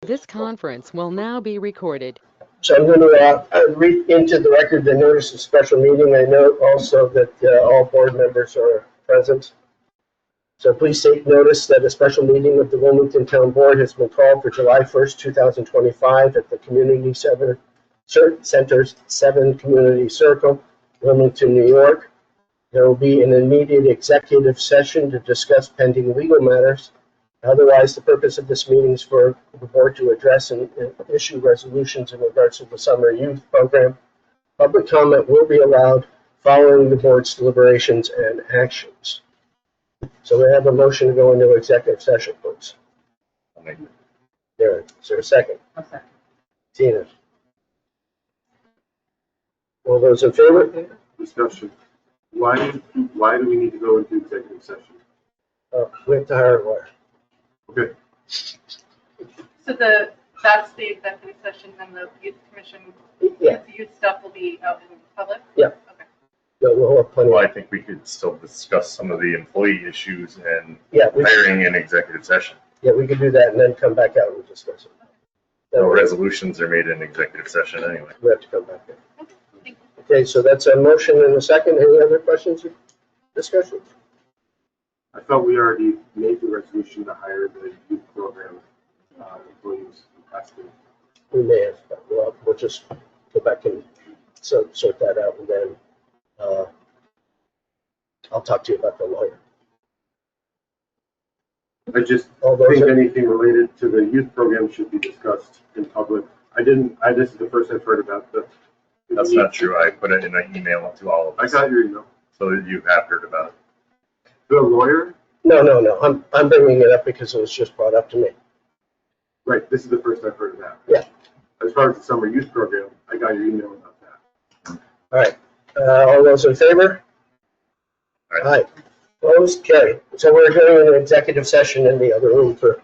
This conference will now be recorded. So I'm going to read into the record the notice of special meeting. I note also that all board members are present. So please take notice that a special meeting of the Wilmington Town Board has been called for July 1st, 2025 at the Community Center's 7 Community Circle, Wilmington, New York. There will be an immediate executive session to discuss pending legal matters. Otherwise, the purpose of this meeting is for the board to address and issue resolutions in regards to the summer youth program. Public comment will be allowed following the board's deliberations and actions. So we have a motion to go into executive session, please. Darren, is there a second? A second. Tina. All those in favor? Discussion. Why do we need to go into executive session? We have to hire a lawyer. Okay. So that's the executive session, and the youth commission, Yeah. the youth stuff will be out in public? Yeah. Okay. No, we'll have plenty. Well, I think we could still discuss some of the employee issues and Yeah, hiring in executive session. yeah, we could do that and then come back out and discuss it. No resolutions are made in executive session anyway. We have to come back in. Okay, so that's a motion and a second. Any other questions or discussions? I thought we already made the resolution to hire the youth program employees last week. We may have, but we'll just go back and sort that out, and then I'll talk to you about the lawyer. I just All those think in- anything related to the youth program should be discussed in public. This is the first I've heard about the. That's not true. I put it in an email to all of I us. got your email. So that you have heard about it. The lawyer? No. I'm bringing it up because it was just brought up to me. Right, this is the first I've heard of that. Yeah. As far as the summer youth program, I got your email about that. All right. All those in favor? Aye. Opposed? Carried. So we're going in an executive session in the other room for a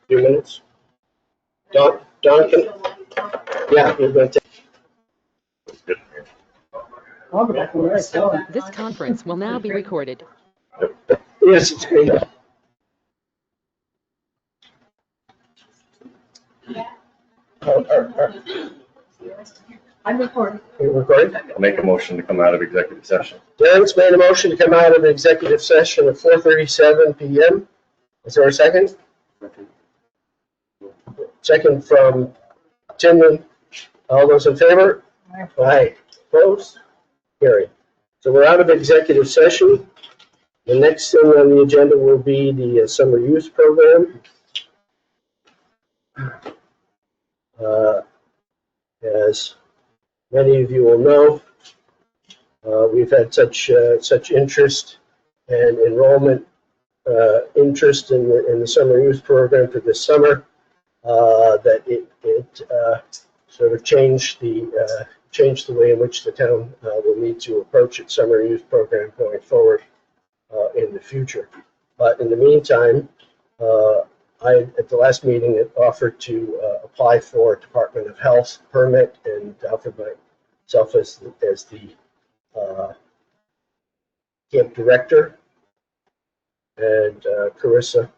few minutes. Don can, yeah, you're going to take. It's good. This conference will now be recorded. Yes, it's great. I'm recording. You're recording? I'll make a motion to come out of executive session. Darren's made a motion to come out of executive session at 4:37 p.m. Is there a second? Second from Tinman. All those in favor? Aye. Opposed? Carried. So we're out of executive session. The next thing on the agenda will be the summer youth program. As many of you will know, we've had such interest and enrollment interest in the summer youth program for this summer that it sort of changed the way in which the town will need to approach its summer youth program going forward in the future. But in the meantime, I, at the last meeting, had offered to apply for a Department of Health permit and offered myself as the camp director, and Carissa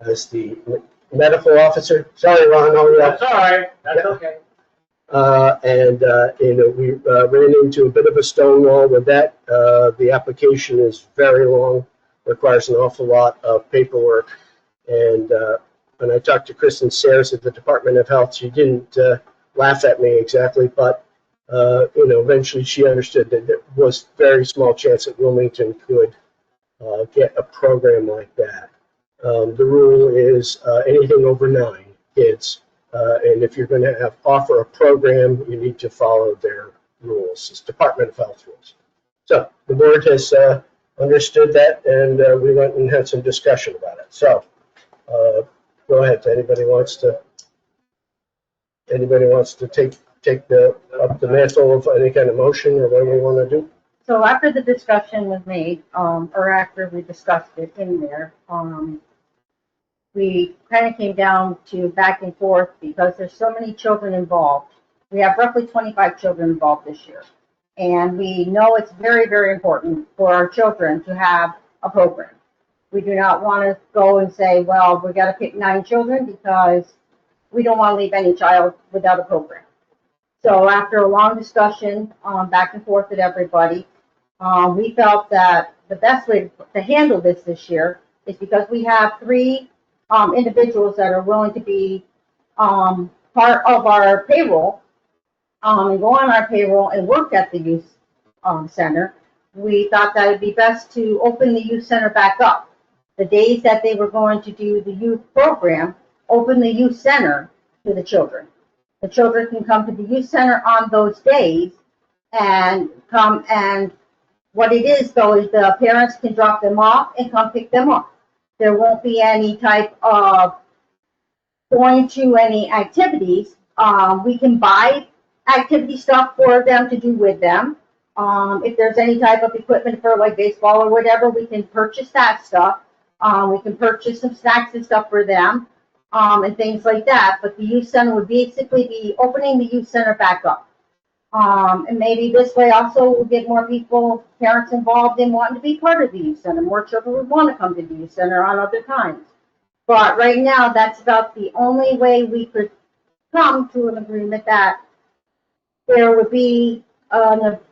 as the medical officer. Sorry, Ron. That's all right. That's okay. We ran into a bit of a stone wall with that. The application is very long, requires an awful lot of paperwork. And when I talked to Kristen Sayers at the Department of Health, she didn't laugh at me exactly, but eventually she understood that there was very small chance that Wilmington could get a program like that. The rule is anything over 9 kids. And if you're going to offer a program, you need to follow their rules. It's Department of Health rules. So the board has understood that, and we went and had some discussion about it. So go ahead. Anybody wants to take up the mantle of any kind of motion or whatever we want to do? So after the discussion was made, or after we discussed it in there, we kind of came down to back and forth because there's so many children involved. We have roughly 25 children involved this year. And we know it's very, very important for our children to have a program. We do not want to go and say, well, we got to pick 9 children because we don't want to leave any child without a program. So after a long discussion, back and forth with everybody, we felt that the best way to handle this year is because we have three individuals that are willing to be part of our payroll and go on our payroll and work at the youth center. We thought that it'd be best to open the youth center back up. The days that they were going to do the youth program, open the youth center to the children. The children can come to the youth center on those days and come, and what it is though is the parents can drop them off and come pick them up. There won't be any type of going to any activities. We can buy activity stuff for them to do with them. If there's any type of equipment for like baseball or whatever, we can purchase that stuff. We can purchase some snacks and stuff for them, and things like that. But the youth center would basically be opening the youth center back up. And maybe this way also we'll get more people, parents involved in wanting to be part of the youth center. More children would want to come to the youth center on other times. But right now, that's about the only way we could come to an agreement that there would be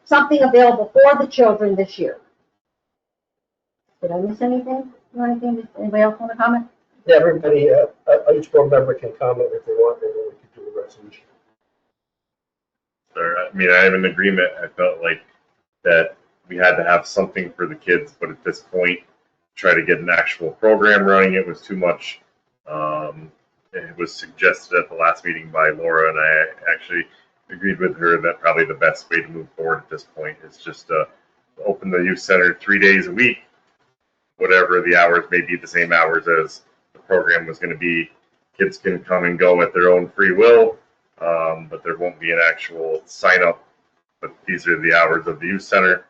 something available for the children this year. Did I miss anything? Anybody else want to comment? Yeah, everybody, each board member can comment if they want, and then we can do a resolution. I mean, I have an agreement. I felt like that we had to have something for the kids, but at this point, try to get an actual program running, it was too much. It was suggested at the last meeting by Laura, and I actually agreed with her that probably the best way to move forward at this point is just open the youth center 3 days a week, whatever the hours may be, the same hours as the program was going to be. Kids can come and go at their own free will, but there won't be an actual sign up. But these are the hours of the youth center,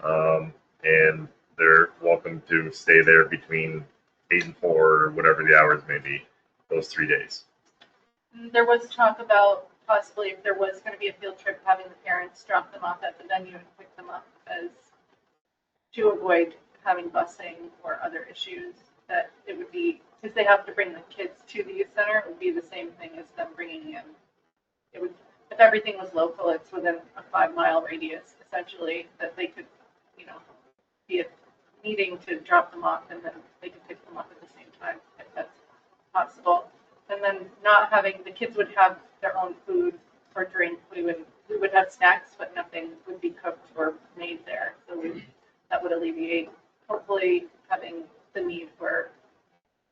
and they're welcome to stay there between 8 and 4 or whatever the hours may be, those 3 days. There was talk about possibly if there was going to be a field trip, having the parents drop them off at the venue and pick them up, as to avoid having busing or other issues. That it would be, because they have to bring the kids to the youth center, it would be the same thing as them bringing in. It would, if everything was local, it's within a 5-mile radius essentially, that they could, be a meeting to drop them off and then they could pick them up at the same time if that's possible. And then not having, the kids would have their own food or drink. We would have snacks, but nothing would be cooked or made there. So that would alleviate, hopefully, having the need for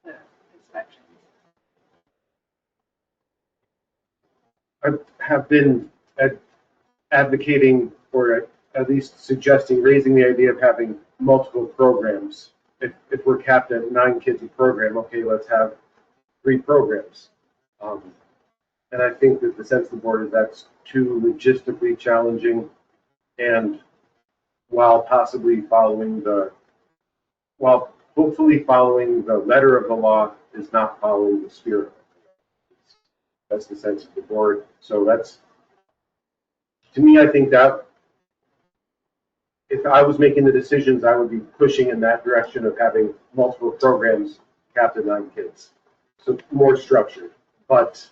the inspections. I have been advocating, or at least suggesting, raising the idea of having multiple programs. If we're capped at 9 kids a program, okay, let's have 3 programs. And I think that the sense of the board is that's too logistically challenging, and while hopefully following the letter of the law, is not following the spirit. That's the sense of the board. So that's, to me, I think that if I was making the decisions, I would be pushing in that direction of having multiple programs capped at 9 kids. So more structured, but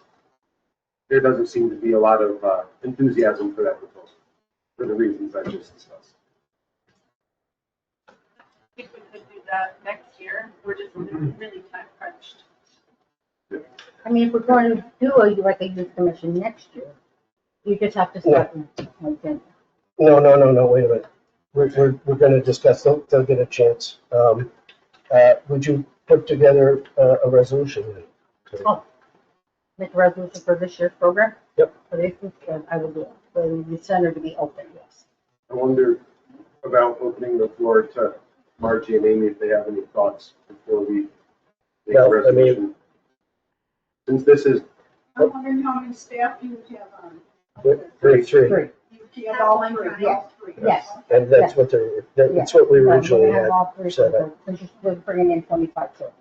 there doesn't seem to be a lot of enthusiasm for that proposal for the reasons I just discussed. I think we could do that next year. We're just really time crunched. I mean, if we're going to do a youth commission next year, you just have to start. No, wait a minute. We're going to discuss, they'll get a chance. Would you put together a resolution? Oh, make a resolution for this year's program? Yep. For the I will do it, for the center to be open, yes. I wonder about opening the floor to Margie and Amy if they have any thoughts before we make a resolution. Since this is I'm wondering how many staff you would have on. Three. You have all three, Yes. three. Yes. And that's what that's what we originally had set up. We're bringing in 25 children.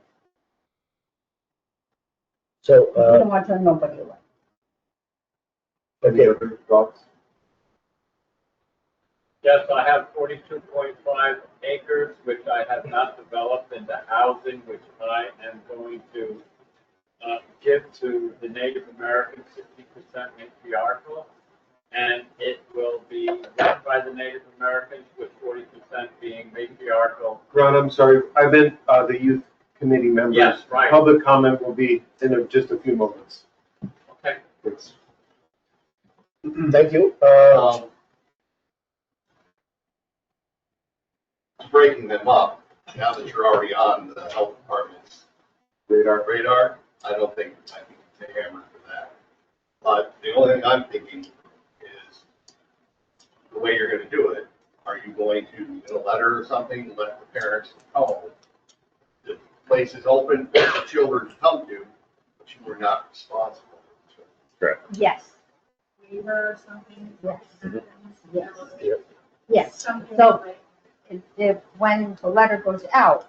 So, We don't want to turn nobody away. any other thoughts? Yes, I have 42.5 acres, which I have not developed into housing, which I am going to give to the Native Americans 60% matriarchal, and it will be run by the Native Americans with 40% being matriarchal. Ron, I'm sorry, I meant the youth committee members. Yes, right. Public comment will be in just a few moments. Okay. Thanks. Thank you. Breaking them up, now that you're already on the health department's radar, I think it's a hammer for that. But the only thing I'm thinking is the way you're gonna do it, are you going to, in a letter or something, let the parents know the place is open for the children to come to, but you are not responsible. Yes, Waiver or something. yes, yes, Yep. yes. Something So- like- When the letter goes out,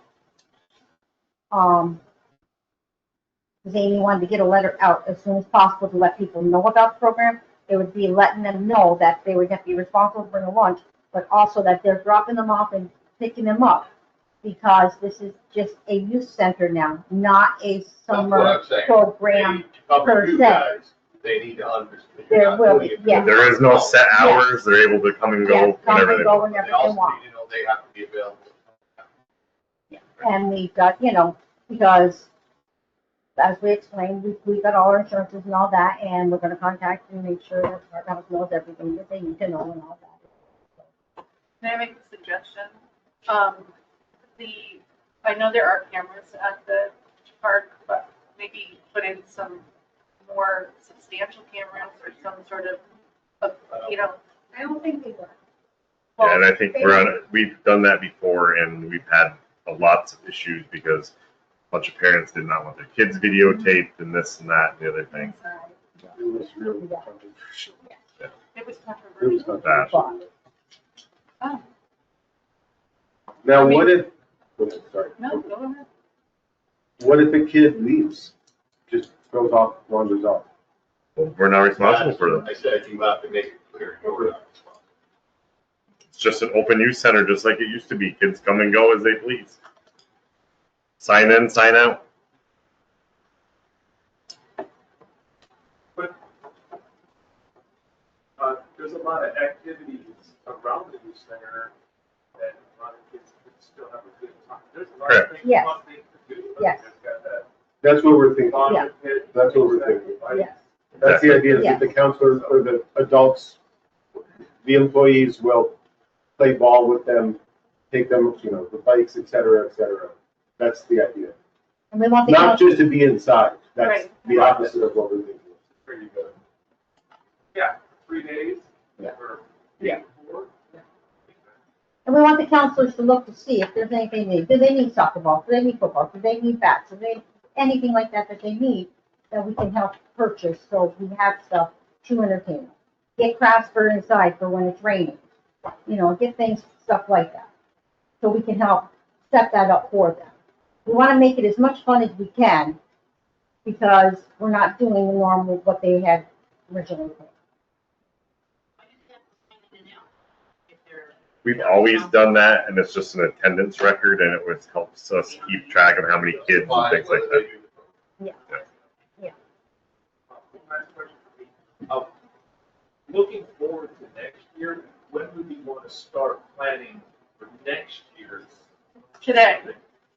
because Amy wanted to get a letter out as soon as possible to let people know about the program, it would be letting them know that they would have to be responsible for the lunch, but also that they're dropping them off and picking them up. Because this is just a youth center now, not a That's what summer I'm saying. program. To cover per you se. guys, they need to understand. There will be, yeah. There is no set hours. They're able to come and go Yes, come whenever and they go want. whenever They they also want. need to know they have to be available. And we've got, because as we explained, we've got all our insurances and all that, and we're gonna contact and make sure that our house knows everything that they need to know and all that. Can I make a suggestion? I know there are cameras at the park, but maybe put in some more substantial cameras or some sort of, I don't think they were. Yeah, and I think we've done that before, and we've had lots of issues because a bunch of parents did not want their kids videotaped and this and that and the other thing. It was really controversial. it was It was controversial. controversial. But Now, I mean- sorry. No, go ahead. What if a kid leaves, just goes off, wanders off? Well, we're not responsible for them. I said you have to make it clear, you're not responsible. It's just an open use center, just like it used to be. Kids come and go as they please. Sign in, sign out. There's a lot of activities around the youth center that a lot of kids could still have a good time. There's a lot of Correct. things, Yes. fun things to do. Yes. There's got that That's what we're thinking. lawn pit. That's what we're thinking. yes, That's the idea, is Yes. that the counselors or the adults, the employees will play ball with them, take them, the bikes, et cetera, et cetera. That's the idea. and we want the Not council, just to be inside. That's Right. the opposite of what we're thinking. Pretty good. Yeah, 3 days. Yeah. Or Yeah. 4. and we want the counselors to look to see if there's anything they need. Do they need soccer balls? Do they need football? Do they need bats? Do they, anything like that that they need that we can help purchase, so we have stuff to entertain them. Get crafts for inside for when it's raining, get things, stuff like that. So we can help set that up for them. We want to make it as much fun as we can, because we're not doing the normal what they had originally planned. We've always done that, and it's just an attendance record, and it was helps us keep track of how many kids and things like that. Last question for me. Looking forward to next year, when would you want to start planning for next year's? Today.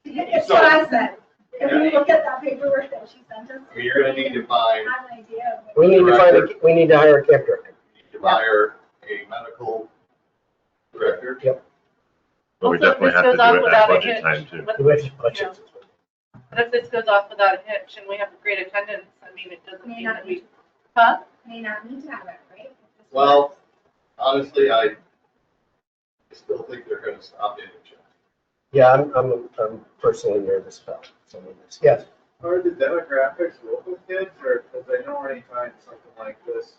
It's what I said. If you look at that paperwork that she sent us. I mean, you're gonna need to find, I have an idea of what. We need to hire a camp director. you need to hire a medical director. But we Also, if definitely this have to goes off do it without at a budget hitch, time too. what- We have to budget. What if this goes off without a hitch and we have great attendance? I mean, it doesn't May mean not that be. we, huh? May not need to have it, right? Well, honestly, I still think they're gonna stop in. Yeah, I'm personally nervous about some of this. Yes, Are the demographics local kids, or, because I know anytime something like this,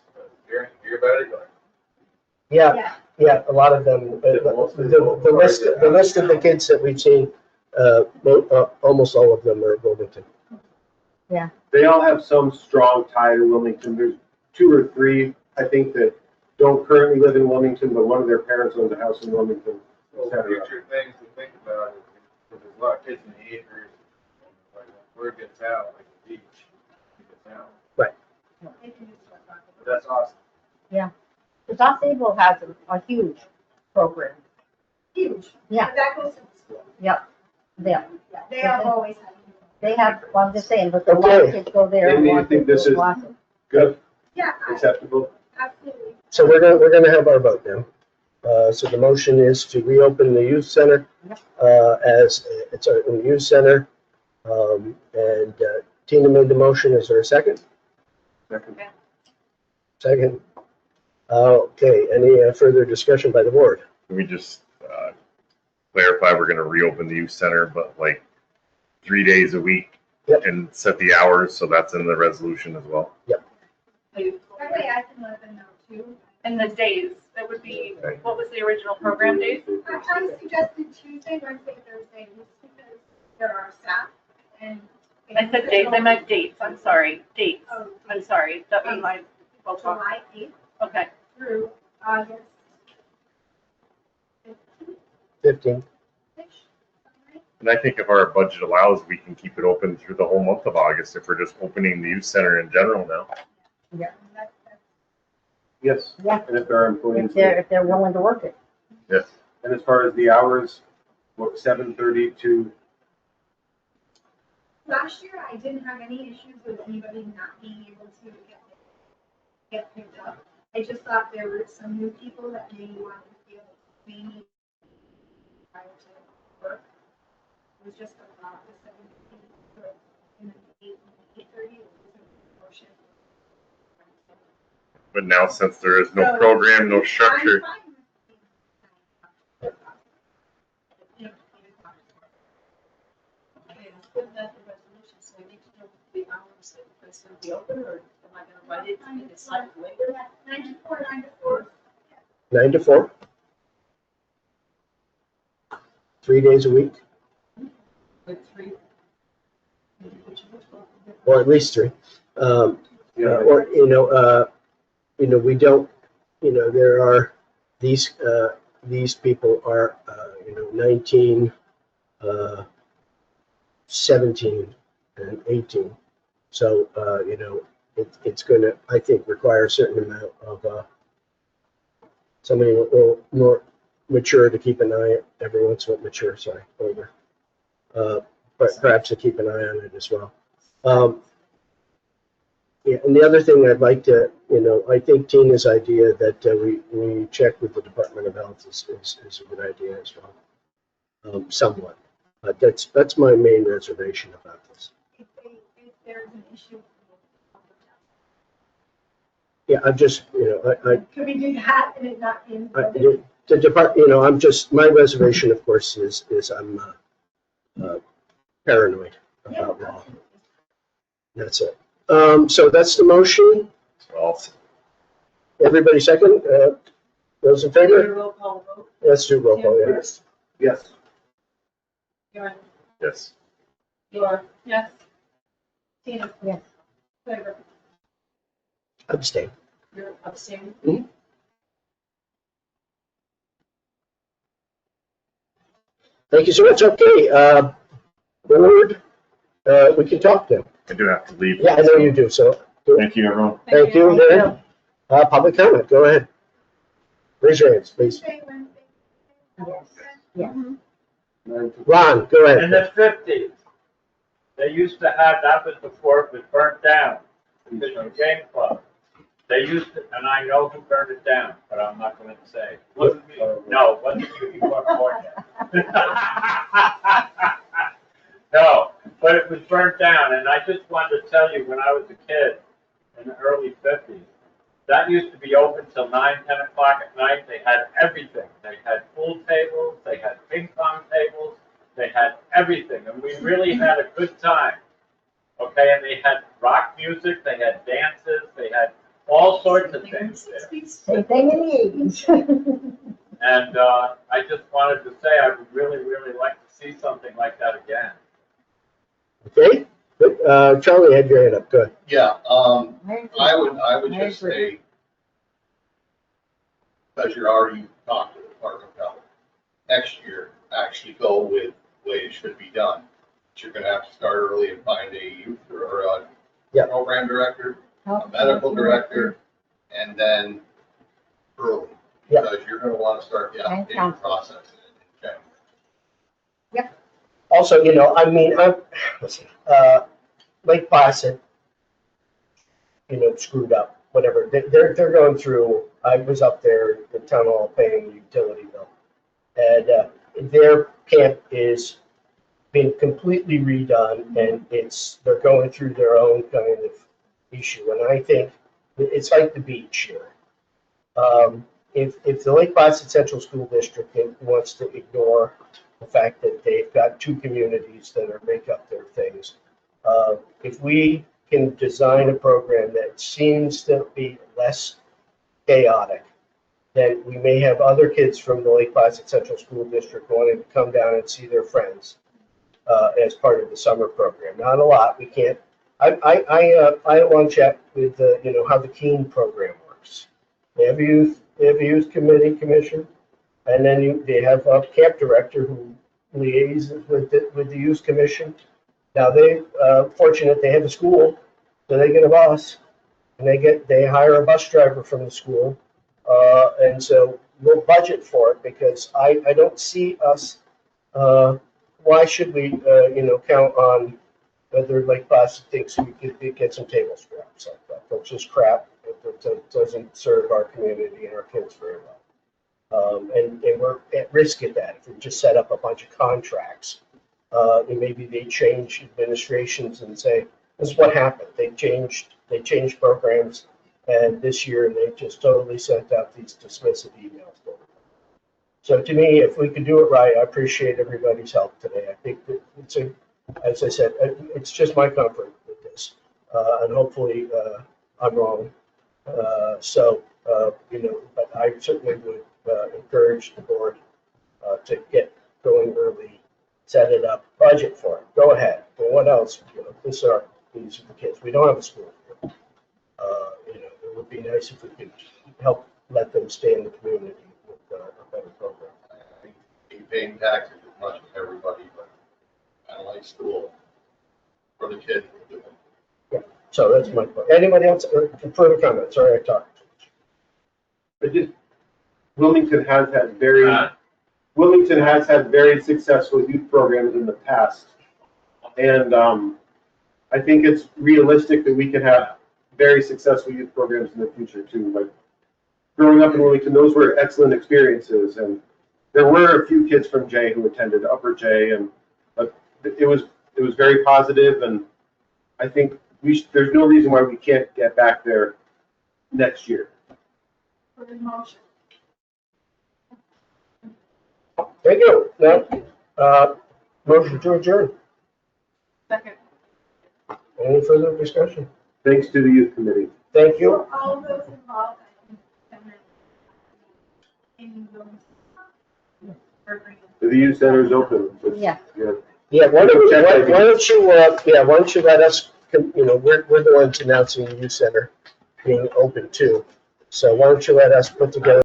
Hear about it, you're like, yeah, a lot of them, the list of the kids that we've seen, almost all of them are Wilmington. They all have some strong tie to Wilmington. There's 2 or 3, I think, that don't currently live in Wilmington, but one of their parents owns a house in Wilmington. well, future things to think about is, because there's a lot of kids in the age group, like, word gets out, like the beach. now. Right. They can just start talking. That's awesome. The Dosable has a huge program. Huge. Yeah. But that goes to the school. Yep. Yeah. Yeah, they have always had. They have, well, I'm just saying, but the lot of kids go there. Amy, and you want think to this is- watch it. Good, Yeah, acceptable? absolutely. So we're gonna have our vote now. So the motion is to reopen the youth center, as it's a youth center. And Tina made the motion. Is there a second? Second. Second. Okay, any further discussion by the board? Can we just clarify, we're gonna reopen the youth center, but like 3 days a week? Yep. And set the hours, so that's in the resolution as well. That way I can let them know too. And the days, that would be, what was the original program days? I suggested Tuesday, Wednesday, Thursday, just because there are staff and. I said days, I meant dates, I'm sorry, dates, Oh, I'm sorry, that was my, well, talk. July 8th Okay, through August 15. 15th. And I think if our budget allows, we can keep it open through the whole month of August if we're just opening the youth center in general now. Yes. Yeah. And if there are employees. If they're willing to work it. Yes. And as far as the hours, what, 7:30 to, Last year, I didn't have any issues with anybody not being able to get picked up. I just thought there were some new people that maybe wanted to feel maybe prior to work. It was just about the 7:30, and then 8:30 was a portion. But now since there is no program, no structure, I'm fine with being- Put that in the resolution, so we need to know the hours that it's going to be open, or am I going to write it and decide later? 9 to 4, 9 to 4. 9 to 4. 3 days a week, With 3. or at least 3. yeah, Or, we don't, there are, these people are, 19, 17, and 18. So, it's going to, I think, require a certain amount of, somebody a little more mature to keep an eye, everyone's what mature, sorry, older. But perhaps to keep an eye on it as well. Yeah, and the other thing I'd like to, I think Tina's idea that we check with the Department of Health is a good idea as well, somewhat. But that's my main reservation about this. If there's an issue. Yeah, I'm just, Could we do that and it not in? the department, I'm just, my reservation, of course, is I'm paranoid about law. That's it. So that's the motion. well, Everybody second? Those in favor? Roll call vote. Let's do roll call, yeah. yes. Karen, yes. Laura, yes. Tina, Yes. Claire, Abstain. you're abstaining. Thank you so much. Okay, board, we can talk now. I do have to leave. Yeah, I know you do, so, Thank you, everyone. thank you, Darren. Public comment, go ahead. Raise your hands, please. Tuesday, Wednesday. Yes. Ron, go In ahead. the 50s, they used to have, that was before it was burnt down, the Fish and Game Club. They used to, and I know who burned it down, but I'm not going to say. Wasn't me. No, it wasn't you, you weren't born yet. No, but it was burnt down, and I just wanted to tell you, when I was a kid in the early 50s, that used to be open till 9, 10 o'clock at night. They had everything. They had pool tables, they had ping pong tables, they had everything, and we really had a good time. Okay, and they had rock music, they had dances, they had all sorts of things there. Same thing in the 80s. And I just wanted to say, I would really, really like to see something like that again. Okay, good. Charlie had your hand up, go ahead. Yeah, I would I just agree. say, because you're already talking to the Department of Health, next year, actually go with the way it should be done. But you're gonna have to start early and find a youth or a Yeah. program director, a Health medical director, and then early. Yeah. Because you're gonna wanna start the And application counsel. process in January. Also, I mean, Lake Placid, screwed up, whatever. They're going through, I was up there, the town hall paying the utility bill. And their camp is being completely redone, and they're going through their own kind of issue. And I think it's like the beach here. If the Lake Placid Central School District wants to ignore the fact that they've got two communities that make up their things, if we can design a program that seems to be less chaotic, then we may have other kids from the Lake Placid Central School District wanting to come down and see their friends as part of the summer program. Not a lot. We can't. I had one chat with how the Keene program works. They have a youth commission, and then they have a camp director who liaises with the youth commission. Now they fortunate they have a school, so they get a bus, and they hire a bus driver from the school, and so we'll budget for it because I don't see us. Why should we count on whether Lake Placid thinks we could get some table scraps like that? That's just crap. It doesn't serve our community and our kids very well. And we're at risk of that if we just set up a bunch of contracts. And maybe they change administrations and say, this is what happened. They changed programs, and this year they just totally sent out these dismissive emails. So to me, if we can do it right, I appreciate everybody's help today. I think that as I said, it's just my comfort with this, and hopefully I'm wrong. But I certainly would encourage the board to get going early, set it up, budget for it. Go ahead. But what else? These are the kids. We don't have a school here. It would be nice if we could help let them stay in the community with a better program. I think paying taxes as much as everybody, but I don't like school for the kids. So that's my point. Anybody else further comments? Sorry, I talked too much. But just, Wilmington has had very successful youth programs in the past. And I think it's realistic that we can have very successful youth programs in the future too. Like growing up in Wilmington, those were excellent experiences. And there were a few kids from J who attended Upper J, but it was very positive. And I think there's no reason why we can't get back there next year. For the motion. Thank you. Now, motion to adjourn. Second. Any further discussion? Thanks to the youth committee. Thank you. For all those involved, I think, The youth center is open. Yeah. Yeah, why don't you let us, we're the ones announcing the youth center being open too. So why don't you let us put together